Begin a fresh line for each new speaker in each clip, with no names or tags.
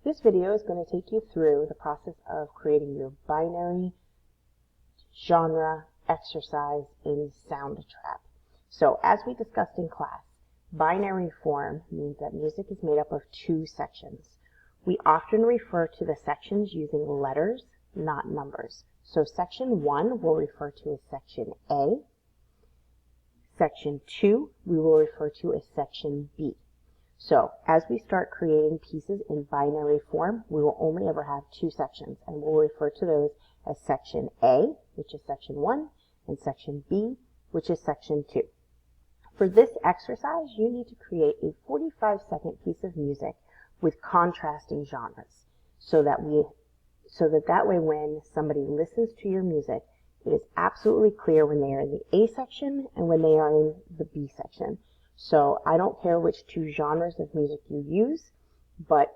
This video is going to take you through the process of creating your binary genre exercise in Soundtrap. So as we discussed in class, binary form means that music is made up of two sections. We often refer to the sections using letters, not numbers. So section 1 we'll refer to as section A. Section 2 we will refer to as section B. So as we start creating pieces in binary form, we will only ever have two sections, and we'll refer to those as section A, which is section 1, and section B, which is section 2. For this exercise, you need to create a 45-second piece of music with contrasting genres, so that way when somebody listens to your music, it is absolutely clear when they are in the A section and when they are in the B section. So I don't care which two genres of music you use, but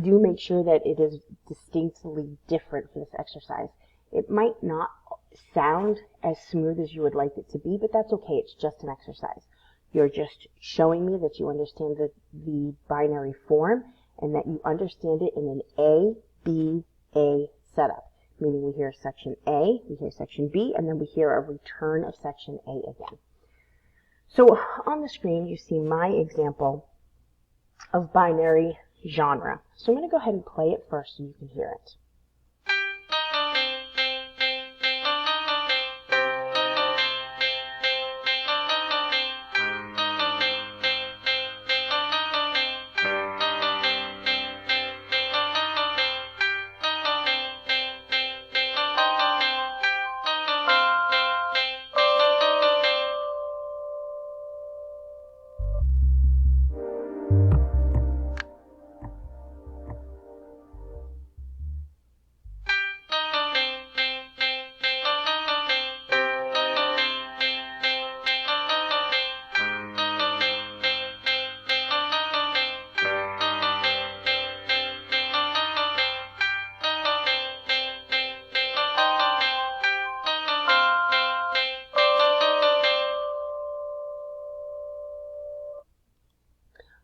do make sure that it is distinctly different for this exercise. It might not sound as smooth as you would like it to be, but that's okay. It's just an exercise. You're just showing me that you understand the binary form and that you understand it in an A, B, A setup. Meaning we hear section A, we hear section B, and then we hear a return of section A again. So on the screen you see my example of binary genre. So I'm going to go ahead and play it first so you can hear it.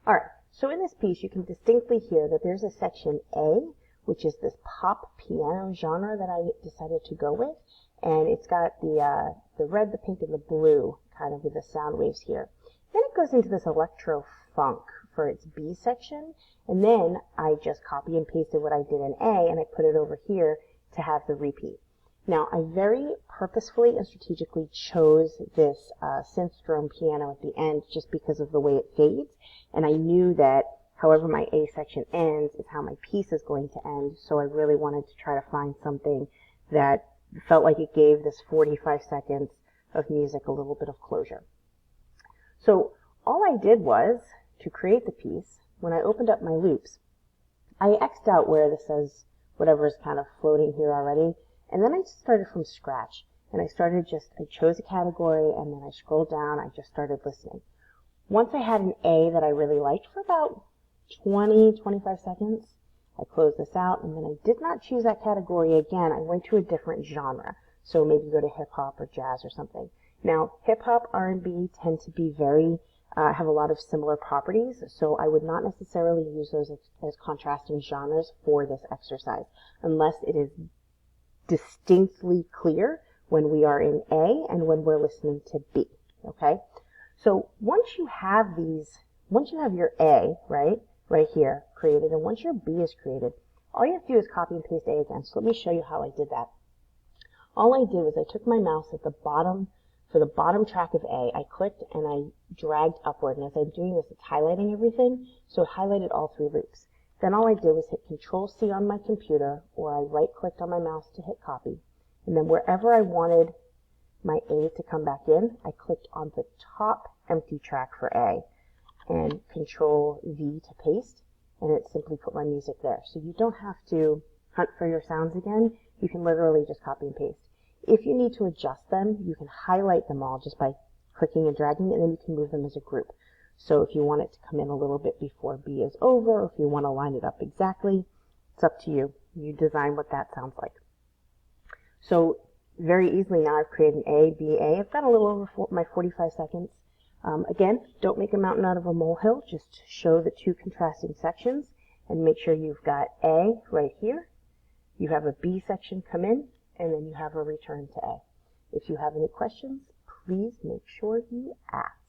Alright, so in this piece you can distinctly hear that there's a section A, which is this pop piano genre that I decided to go with, and it's got the red, the pink, and the blue kind of with the sound waves here. Then it goes into this electro funk for its B section, and then I just copy and pasted what I did in A and I put it over here to have the repeat. Now, I very purposefully and strategically chose this Synthstrome piano at the end just because of the way it fades, and I knew that however my A section ends is how my piece is going to end, so I really wanted to try to find something that felt like it gave this 45 seconds of music a little bit of closure. So all I did was, to create the piece, when I opened up my loops, I X'd out where this says whatever is kind of floating here already, and then I just started from scratch, and I chose a category, and then I scrolled down, I just started listening. Once I had an A that I really liked for about 20-25 seconds, I closed this out, and then I did not choose that category again. I went to a different genre, so maybe go to hip-hop or jazz or something. Now, hip-hop, R&B tend to be have a lot of similar properties, so I would not necessarily use those as contrasting genres for this exercise, unless it is distinctly clear when we are in A and when we're listening to B, okay? So once you have your A, right here created, and once your B is created, all you have to do is copy and paste A again. So let me show you how I did that. All I did was I took my mouse at the bottom, for the bottom track of A, I clicked and I dragged upward, and as I'm doing this, it's highlighting everything, so it highlighted all three loops. Then all I did was hit Control-C on my computer, or I right-clicked on my mouse to hit copy, and then wherever I wanted my A to come back in, I clicked on the top empty track for A, and Control-V to paste, and it simply put my music there. So you don't have to hunt for your sounds again, you can literally just copy and paste. If you need to adjust them, you can highlight them all just by clicking and dragging, and then you can move them as a group. So if you want it to come in a little bit before B is over, or if you want to line it up exactly, it's up to you. You design what that sounds like. So very easily now I've created an A, B, A. I've got a little over my 45 seconds. Again, don't make a mountain out of a molehill. Just show the two contrasting sections, and make sure you've got A right here. You have a B section come in, and then you have a return to A. If you have any questions, please make sure you ask.